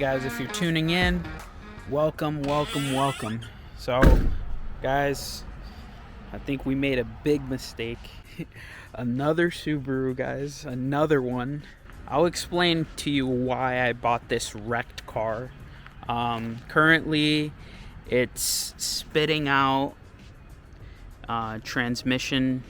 guys, if you're tuning in, welcome. So guys, I think we made a big mistake. Another Subaru, guys, another one. I'll explain to you why I bought this wrecked car. Currently it's spitting out transmission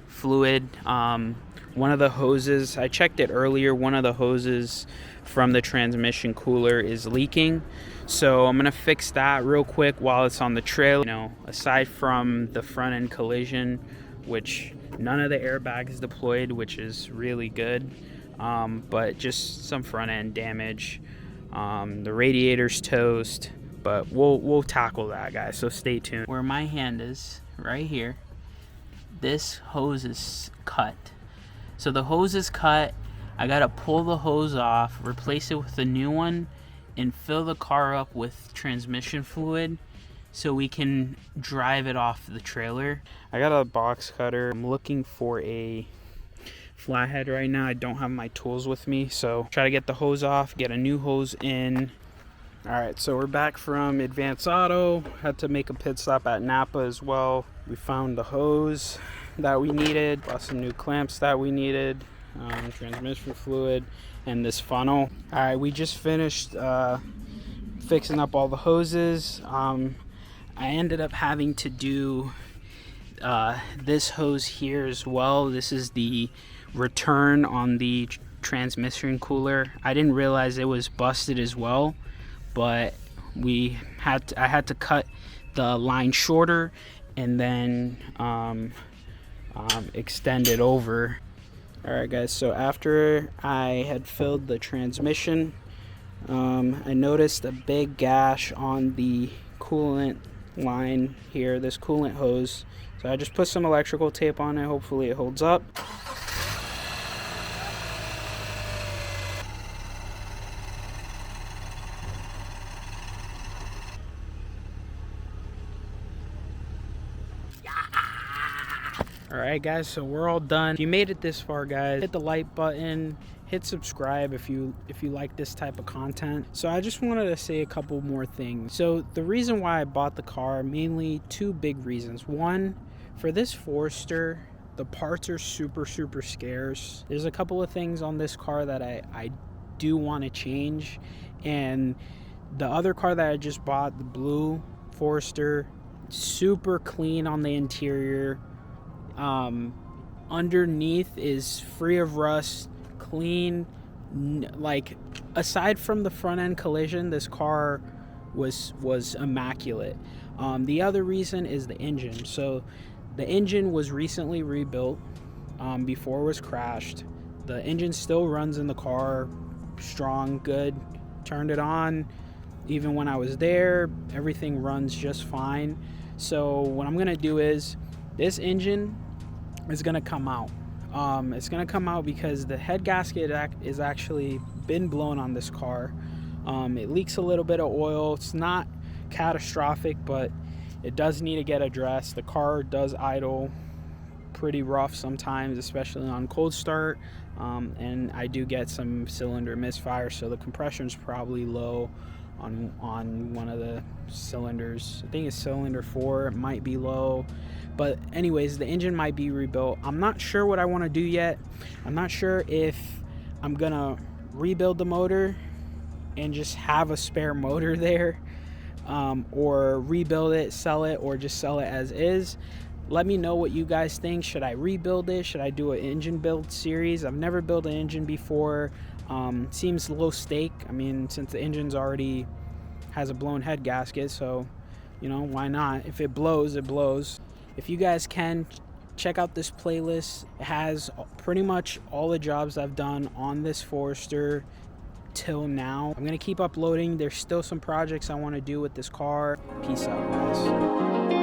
fluid. One of the hoses, I checked it earlier, one of the hoses from the transmission cooler is leaking. So I'm gonna fix that real quick while it's on the trailer. You know, aside from the front end collision, which none of the airbags deployed, which is really good, but just some front end damage. The radiator's toast, but we'll tackle that, guys, so stay tuned. Where my hand is, right here, this hose is cut. So the hose is cut. I gotta pull the hose off, replace it with a new one, and fill the car up with transmission fluid so we can drive it off the trailer. I got a box cutter. I'm looking for a flathead right now. I don't have my tools with me, so try to get the hose off, get a new hose in. All right, so we're back from Advance Auto. Had to make a pit stop at Napa as well. We found the hose that we needed, bought some new clamps that we needed, transmission fluid, and this funnel. All right, we just finished fixing up all the hoses. I ended up having to do this hose here as well. This is the return on the transmission cooler. I didn't realize it was busted as well, but I had to cut the line shorter and then extend it over. All right, guys, so after I had filled the transmission, I noticed a big gash on the coolant line here, this coolant hose. So I just put some electrical tape on it. Hopefully it holds up. Alright, guys, so we're all done. If you made it this far, guys, hit the like button, hit subscribe if you like this type of content. So I just wanted to say a couple more things. So the reason why I bought the car, mainly two big reasons. One, for this Forester, the parts are super scarce. There's a couple of things on this car that I do want to change, and the other car that I just bought, the blue Forester, super clean on the interior. Underneath is free of rust, clean. Like, aside from the front end collision, this car was immaculate. The other reason is the engine. So the engine was recently rebuilt before it was crashed. The engine still runs in the car, strong, good. Turned it on, even when I was there, everything runs just fine. So what I'm gonna do is, this engine is gonna come out. It's gonna come out because the head gasket is actually been blown on this car. It leaks a little bit of oil. It's not catastrophic, but it does need to get addressed. The car does idle pretty rough sometimes, especially on cold start, and I do get some cylinder misfire, so the compression's probably low on one of the cylinders. I think it's cylinder 4, it might be low. But anyways, the engine might be rebuilt. I'm not sure what I want to do yet. I'm not sure if I'm gonna rebuild the motor and just have a spare motor there, or rebuild it, sell it, or just sell it as is. Let me know what you guys think. Should I rebuild it? Should I do an engine build series? I've never built an engine before. Seems low stake. I mean, since the engine's already has a blown head gasket, so you know, why not? If it blows, it blows. If you guys can, check out this playlist. It has pretty much all the jobs I've done on this Forester till now. I'm gonna keep uploading. There's still some projects I want to do with this car. Peace out, guys.